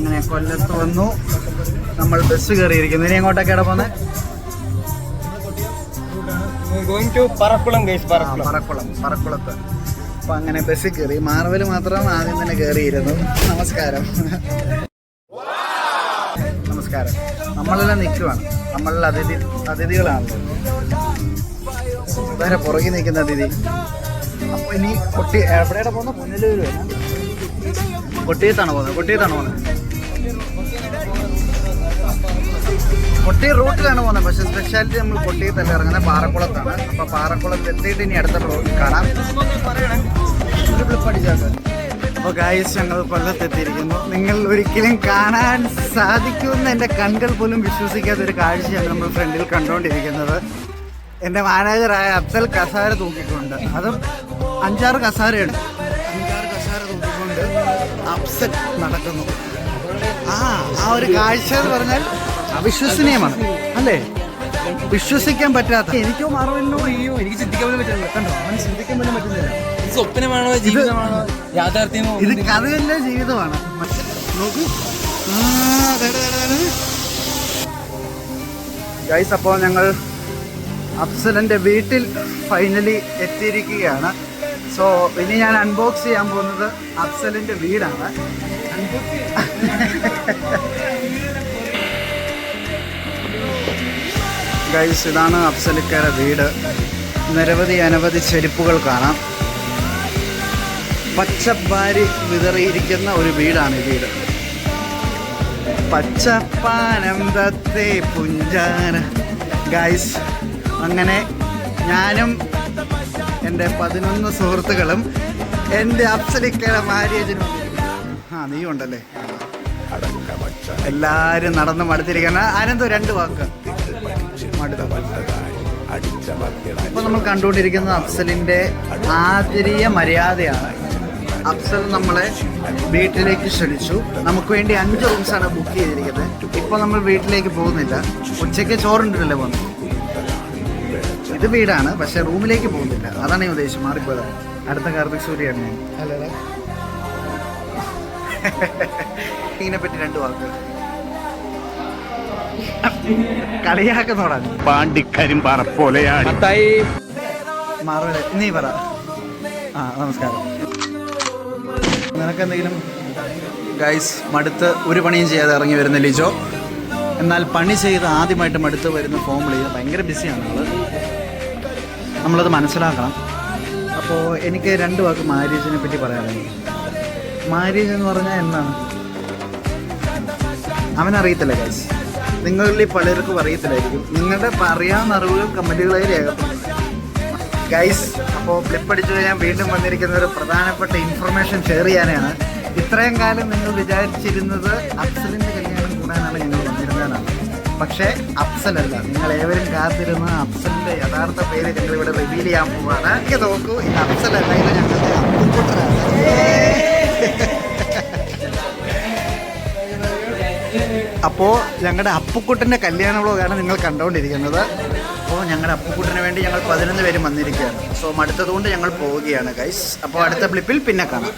അങ്ങനെ കൊല്ലത്ത് വന്നു. നമ്മൾ ബസ് കയറിയിരിക്കുന്നു. ഇനി എങ്ങോട്ടൊക്കെയാണ് പോകുന്നത്? പറക്കുളത്ത്. അപ്പൊ അങ്ങനെ ബസ്സിൽ കയറി. മാർവൽ മാത്രം ആദ്യം തന്നെ കയറിയിരുന്നു. നമസ്കാരം. നമ്മളെല്ലാം നിൽക്കുവാണ്. നമ്മളുടെ അതിഥികളാണല്ലോ. വേറെ പുറകിൽ നിൽക്കുന്ന അതിഥി. അപ്പൊ ഇനി എവിടെയാണ് പോകുന്നത്? പുനലൂര്. കൊട്ടിയത്താണ് പോകുന്നത്. കൊട്ടിയം റൂട്ടിലാണ് പോകുന്നത്. പക്ഷെ സ്പെഷ്യാലിറ്റി നമ്മൾ കൊട്ടിയത്തല്ല ഇറങ്ങുന്നത്, പാറക്കുളത്താണ്. അപ്പൊ പാറക്കുളത്ത് എത്തിയിട്ട് ഇനി അടുത്ത ബ്ലോഗിൽ കാണാം. അപ്പോൾ ഗായ്സ്, ഞങ്ങൾ കൊല്ലത്തെത്തിയിരിക്കുന്നു. നിങ്ങൾ ഒരിക്കലും കാണാൻ സാധിക്കുമെന്ന് എൻ്റെ കണ്ണുകൾ പോലും വിശ്വസിക്കാത്തൊരു കാഴ്ചയാണ് നമ്മൾ ഫ്രണ്ടിൽ കണ്ടുകൊണ്ടിരിക്കുന്നത്. എൻ്റെ മാനേജറായ അഫ്സൽ കസാര തൂക്കിക്കൊണ്ട്, അതും 5-6 കസാരയാണ്. 5-6 കസാര തൂക്കിക്കൊണ്ട് അഫ്സൽ നടക്കുന്നു. ആ ഒരു കാഴ്ച എന്ന് പറഞ്ഞാൽ അവിശ്വസനീയമാണ് അല്ലേ? വിശ്വസിക്കാൻ പറ്റാത്ത. എനിക്കോ മാർവലിനോ എനിക്ക് ചിന്തിക്കാൻ പോലും പറ്റുന്നില്ല. കണ്ടോ, അവൻ ചിന്തിക്കാൻ പോലും പറ്റുന്നില്ല. സ്വപ്നമാണോ, ജീവിതമാണോ, യാഥാർത്ഥ്യമോ? ഇത് കഥയല്ല, ജീവിതമാണ്. നോക്കൂ ഗൈസ്. അപ്പോൾ ഞങ്ങൾ അഫ്സലിൻ്റെ വീട്ടിൽ ഫൈനലി എത്തിയിരിക്കുകയാണ്. സോ ഇനി ഞാൻ അൺബോക്സ് ചെയ്യാൻ പോകുന്നത് അഫ്സലിൻ്റെ വീടാണ്. ഗൈസ്, ഇതാണ് അഫ്സലിക്കയുടെ വീട്. അനവധി ചെരുപ്പുകൾ കാണാം. പച്ചപ്പാരി വിതറിയിരിക്കുന്ന ഒരു വീടാണ് ഈ വീട്. പച്ചപ്പാനന്ദത്തെ പുഞ്ചാന. ഗൈസ്, അങ്ങനെ ഞാനും എൻ്റെ 11 സുഹൃത്തുക്കളും എൻ്റെ അഫ്സലിക്കയുടെ മാര്യേജിനും. നീ ഉണ്ടല്ലേ? എല്ലാവരും നടന്ന് മടുത്തിരിക്കുന്ന. ആനന്ദോ 2 വാക്ക്. ഇപ്പൊ നമ്മൾ കണ്ടുകൊണ്ടിരിക്കുന്നത് അഫ്സലിന്റെ ആദരീയ മര്യാദയാണ്. അഫ്സൽ നമ്മളെ വീട്ടിലേക്ക് ക്ഷണിച്ചു. നമുക്ക് വേണ്ടി 5 റൂംസാണ് ബുക്ക് ചെയ്തിരിക്കുന്നത്. ഇപ്പൊ നമ്മൾ വീട്ടിലേക്ക് പോകുന്നില്ല. ഉച്ചയ്ക്ക് ചോറുണ്ടല്ലേ പോകുന്നത്. ഇത് വീടാണ്, പക്ഷെ റൂമിലേക്ക് പോകുന്നില്ല. അതാണ് ഞാൻ ഉദ്ദേശിച്ചത്. മാറിപ്പോയത്. അടുത്ത കാർത്തിക് സൂര്യാണ് ഞാൻ. ഇതിനെ പറ്റി 2 വാക്ക്. കളിയാക്കുന്നോടാ പാണ്ടിക്കരിമ്പാറ പോലെയാണ്. മാർവല്, നീ പറ. നമസ്കാരം. നിനക്കെന്തെങ്കിലും? ഗൈസ്, മടുത്ത് ഒരു പണിയും ചെയ്യാതെ ഇറങ്ങി വരുന്ന ലിജോ. എന്നാൽ പണി ചെയ്ത് ആദ്യമായിട്ട് മടുത്ത് വരുന്ന ഫോമിൽ ഭയങ്കര ബിസിയാണ് നമ്മളത് മനസ്സിലാക്കണം. അപ്പോൾ എനിക്ക് 2 വാക്ക് മാര്യേജിനെ പറ്റി പറയാനുണ്ട്. മാര്യേജ് എന്ന് പറഞ്ഞാൽ എന്താണ് അവനറിയത്തില്ല ഗൈസ്. നിങ്ങളിൽ പലർക്കും അറിയത്തില്ലായിരിക്കും. നിങ്ങളുടെ പറയാവുന്ന അറിവുകൾ കമൻറ്റുകളായി രേഖപ്പെടുത്തും ഗൈസ്. അപ്പോൾ ഫ്ലിപ്പടിച്ച് ഞാൻ വീണ്ടും വന്നിരിക്കുന്ന ഒരു പ്രധാനപ്പെട്ട ഇൻഫർമേഷൻ ഷെയർ ചെയ്യാനാണ്. ഇത്രയും കാലം നിങ്ങൾ വിചാരിച്ചിരുന്നത് അഫ്സലിൻ്റെ കല്യാണം കൂടാനാണ് ഞങ്ങൾ വന്നിരുന്നതാണ്. പക്ഷേ അഫ്സലല്ല. നിങ്ങൾ ഏവരും കാത്തിരുന്ന അഫ്സലിൻ്റെ യഥാർത്ഥ പേര് ഞങ്ങളിവിടെ റിവീൽ ചെയ്യാൻ പോവാണ്. എനിക്ക് നോക്കൂ, ഇത് അഫ്സലല്ല, ഇത് ഞങ്ങളുടെ അപ്പുക്കുട്ടനാണ്. അപ്പോൾ ഞങ്ങളുടെ അപ്പുക്കുട്ടൻ്റെ കല്യാണ വ്ലോഗാണ് നിങ്ങൾ കണ്ടുകൊണ്ടിരിക്കുന്നത്. അപ്പോൾ ഞങ്ങളുടെ അപ്പുക്കുട്ടന് വേണ്ടി ഞങ്ങൾ 11 പേരും വന്നിരിക്കുകയാണ്. സോ മടുത്തതുകൊണ്ട് ഞങ്ങൾ പോവുകയാണ് ഗൈസ്. അപ്പോൾ അടുത്ത ക്ലിപ്പിൽ പിന്നെ കാണാം.